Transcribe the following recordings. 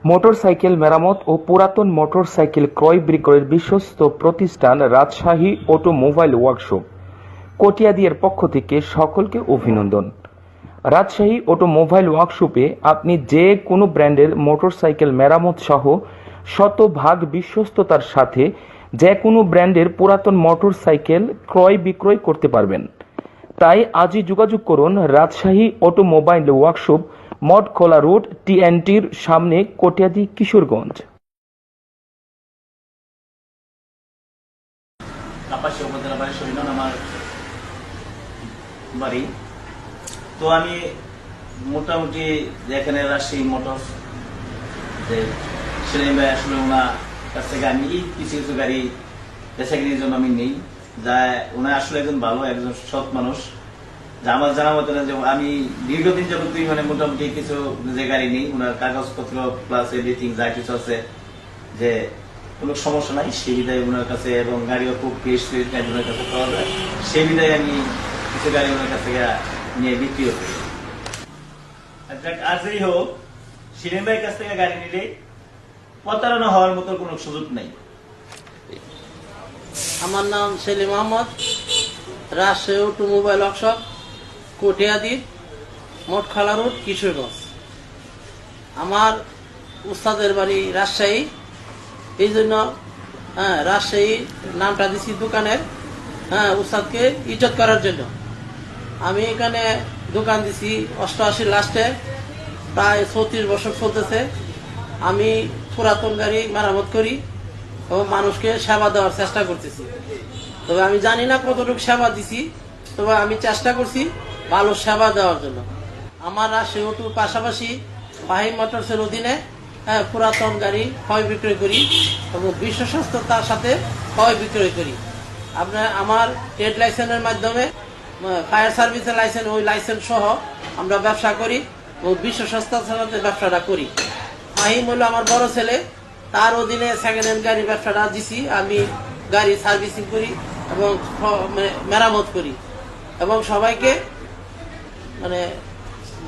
Motorcycle মেরামত ও পুরাতন motorcycle ক্রয় বিক্রয়ের বিশ্বস্ত প্রতিষ্ঠান রাজশাহী অটোমোবাইল ওয়ার্কশপ কটিয়াদীর পক্ষ থেকে সকলকে অভিনন্দন। রাজশাহী অটোমোবাইল ওয়ার্কশপে আপনি যে কোনো ব্র্যান্ডের মোটরসাইকেল মেরামত সহ শতভাগ বিশ্বস্ততার সাথে যে কোনো ব্র্যান্ডের পুরাতন মোটরসাইকেল ক্রয় বিক্রয় করতে পারবেন। তাই আজই যোগাযোগ করুন Rajshahi automobile workshop, Mathkhola road, টিএনটির সামনে, কটিয়াদী, কিশোরগঞ্জ। কাপাসিয়া উপজেলা বাড়ি আমার বাড়ি। তো আমি মোটামুটি এখানে রাজশাহী মোটর সেলিম ভাই আসলে ওনার কাছ থেকে আমি কিছু কিছু গাড়ি বেচাকিনির জন্য আমি নেই। যা ওনার আসলে একজন ভালো, একজন সৎ মানুষ। যা আমার জানা মতো না যে আমি দীর্ঘদিন যাবত মানে মোটামুটি কিছু যে গাড়ি নেই, ওনার কাগজপত্র প্লাস এভরিথিং যা কিছু আছে যে কোনো সমস্যা নাই সেই বিধায় ওনার কাছে, এবং গাড়িও খুব বেশ গাড়ি ওনার কাছে পাওয়া যায়, সেই বিধায় আমি কিছু গাড়ি ওনার কাছ থেকে নিয়ে বিক্রিও করি। আর যাই হোক, সেলিম ভাইয়ের কাছ থেকে গাড়ি নিলে প্রতারণা হওয়ার মতো কোনো সুযোগ নেই। আমার নাম Selim Ahmed, Rajshahi automobile workshop, Katiadi, Mathkhola road, Kishoreganj. আমার উস্তাদের বাড়ি রাজশাহী, এই জন্য রাজশাহী নামটা দিছি দোকানের, উস্তাদকে ইজ্জত করার জন্য। আমি এখানে দোকান দিছি 88 লাস্টে, প্রায় 34 বছর চলতেছে। আমি পুরাতন গাড়ি মেরামত করি এবং মানুষকে সেবা দেওয়ার চেষ্টা করতেছি। তবে আমি জানি না কতটুকু সেবা দিছি, তবে আমি চেষ্টা করছি ভালো সেবা দেওয়ার জন্য। আমার রাজশাহী অটোর পাশাপাশি বাহির মোটরসের অধীনে পুরাতন গাড়ি ক্রয় বিক্রয় করি এবং বিশ্বস্ততার সাথে ক্রয় বিক্রয় করি। আপনার আমার ট্রেড লাইসেন্সের মাধ্যমে ফায়ার সার্ভিসের লাইসেন্স, ওই লাইসেন্স সহ আমরা ব্যবসা করি ও বিশ্বস্ততার সাথে ব্যবসাটা করি। মাহিম হলো আমার বড় ছেলে, তার অধীনে সেকেন্ড হ্যান্ড গাড়ি ব্যবসাটা দিছি। আমি গাড়ি সার্ভিসিং করি এবং মেরামত করি এবং সবাইকে মানে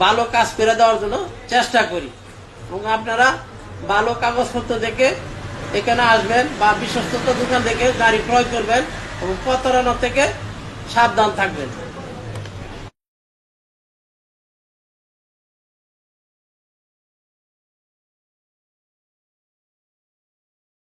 ভালো কাজ করে দেওয়ার জন্য চেষ্টা করি। এবং আপনারা ভালো কাগজপত্র দেখে এখানে আসবেন বা বিশ্বস্ত দোকান থেকে গাড়ি ক্রয় করবেন এবং প্রতারণা থেকে সাবধান থাকবেন।